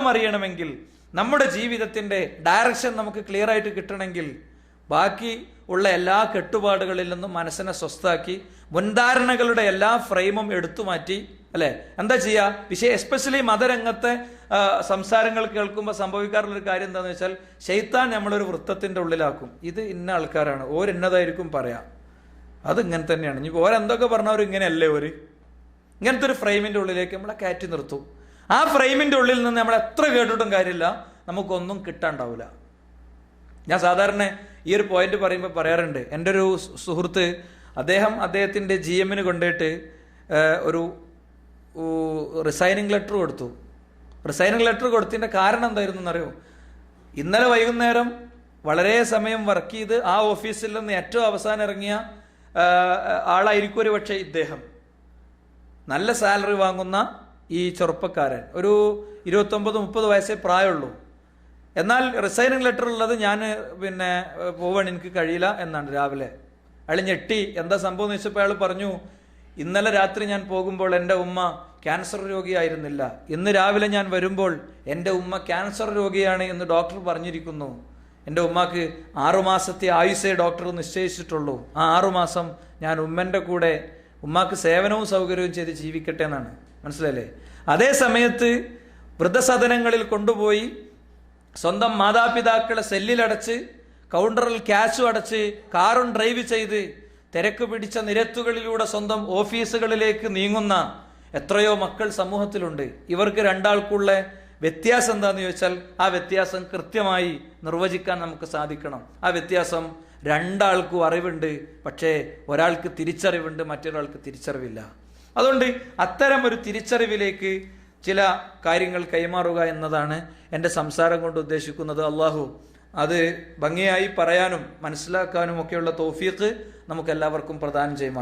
അറിയണമെങ്കിൽ, നമ്മുടെ ജീവിതത്തിന്റെ ഡയറക്ഷൻ നമുക്ക് ക്ലിയർ ആയിട്ട് കിട്ടണമെങ്കിൽ, ബാക്കി ഉള്ള എല്ലാ കെട്ടുപാടുകളിൽ നിന്നും മനസ്സിനെ സ്വസ്ഥാക്കി മുൻധാരണകളുടെ എല്ലാ ഫ്രെയിമും എടുത്തു മാറ്റി, അല്ലെ, എന്താ ചെയ്യുക? എസ്പെഷ്യലി മതരംഗത്തെ സംസാരങ്ങൾ കേൾക്കുമ്പോൾ സംഭവിക്കാറുള്ളൊരു കാര്യം എന്താണെന്ന് വെച്ചാൽ, ശൈത്താൻ നമ്മളൊരു വൃത്തത്തിന്റെ ഉള്ളിലാക്കും. ഇത് ഇന്ന ആൾക്കാരാണ്, ഓരെന്നതായിരിക്കും പറയാം, അത് ഇങ്ങനെ തന്നെയാണ്, ഇനി ഓരെന്തൊക്കെ പറഞ്ഞവർ ഇങ്ങനെയല്ലേ, ഇങ്ങനത്തെ ഒരു ഫ്രെയിമിന്റെ ഉള്ളിലേക്ക് നമ്മളെ കയറ്റി നിർത്തും. ആ ഫ്രെയിമിന്റെ ഉള്ളിൽ നിന്ന് നമ്മൾ എത്ര കേട്ടിട്ടും കാര്യമില്ല, നമുക്കൊന്നും കിട്ടാണ്ടാവില്ല. ഞാൻ സാധാരണ ഈ ഒരു പോയിന്റ് പറയുമ്പോൾ പറയാറുണ്ട്, എൻ്റെ ഒരു സുഹൃത്ത്, അദ്ദേഹത്തിന്റെ GM കൊണ്ടുപോയിട്ട് ഒരു റിസൈനിങ് ലെറ്റർ കൊടുത്തു. റിസൈനിങ് ലെറ്റർ കൊടുത്തതിന്റെ കാരണം എന്തായിരുന്നു എന്നറിയോ? ഇന്നലെ വൈകുന്നേരം വളരെ സമയം വർക്ക് ചെയ്ത് ആ ഓഫീസിൽ നിന്ന് ഏറ്റവും അവസാനം ഇറങ്ങിയ ആളായിരിക്കും ഒരു പക്ഷേ ഇദ്ദേഹം. നല്ല സാലറി വാങ്ങുന്ന ഈ ചെറുപ്പക്കാരൻ, ഒരു 29-30 വയസ്സേ പ്രായമുള്ളൂ. എന്നാൽ റിസൈനിങ് ലെറ്റർ ഉള്ളത് ഞാൻ പോവാൻ എനിക്ക് കഴിയില്ല എന്നാണ്. രാവിലെ അയാൾ ഞെട്ടി. എന്താ സംഭവം എന്ന് വെച്ചപ്പോൾ അയാൾ പറഞ്ഞു, ഇന്നലെ രാത്രി ഞാൻ പോകുമ്പോൾ എൻ്റെ ഉമ്മ ക്യാൻസർ രോഗിയായിരുന്നില്ല, ഇന്ന് രാവിലെ ഞാൻ വരുമ്പോൾ എൻ്റെ ഉമ്മ ക്യാൻസർ രോഗിയാണ് എന്ന് ഡോക്ടർ പറഞ്ഞിരിക്കുന്നു. എൻ്റെ ഉമ്മാക്ക് 6 മാസത്തെ ആയുസ്സേ ഡോക്ടർ നിശ്ചയിച്ചിട്ടുള്ളൂ. ആ 6 മാസം ഞാൻ ഉമ്മൻ്റെ കൂടെ ഉമ്മാക്ക് സേവനവും സൗകര്യവും ചെയ്ത് ജീവിക്കട്ടെ എന്നാണ്. മനസ്സിലല്ലേ? അതേ സമയത്ത് വൃദ്ധസദനങ്ങളിൽ കൊണ്ടുപോയി സ്വന്തം മാതാപിതാക്കളെ സെല്ലിലടച്ച്, കൗണ്ടറിൽ ക്യാഷും അടച്ച്, കാറും ഡ്രൈവ് ചെയ്ത് തിരക്ക് പിടിച്ച നിരത്തുകളിലൂടെ സ്വന്തം ഓഫീസുകളിലേക്ക് നീങ്ങുന്ന എത്രയോ മക്കൾ സമൂഹത്തിലുണ്ട്. ഇവർക്ക് രണ്ടാൾക്കുള്ള വ്യത്യാസം എന്താന്ന് ചോദിച്ചാൽ, ആ വ്യത്യാസം കൃത്യമായി നിർവചിക്കാൻ നമുക്ക് സാധിക്കണം. ആ വ്യത്യാസം രണ്ടാൾക്കും അറിവുണ്ട്, പക്ഷേ ഒരാൾക്ക് തിരിച്ചറിവുണ്ട്, മറ്റൊരാൾക്ക് തിരിച്ചറിവില്ല. അതുകൊണ്ട് അത്തരം ഒരു തിരിച്ചറിവിലേക്ക് ചില കാര്യങ്ങൾ കൈമാറുക എന്നതാണ് എൻ്റെ സംസാരം കൊണ്ട് ഉദ്ദേശിക്കുന്നത്. അള്ളാഹു അത് ഭംഗിയായി പറയാനും മനസ്സിലാക്കാനും ഒക്കെയുള്ള തൗഫീഖ് നമുക്ക് എല്ലാവർക്കും പ്രദാനം ചെയ്യുമാറാകട്ടെ.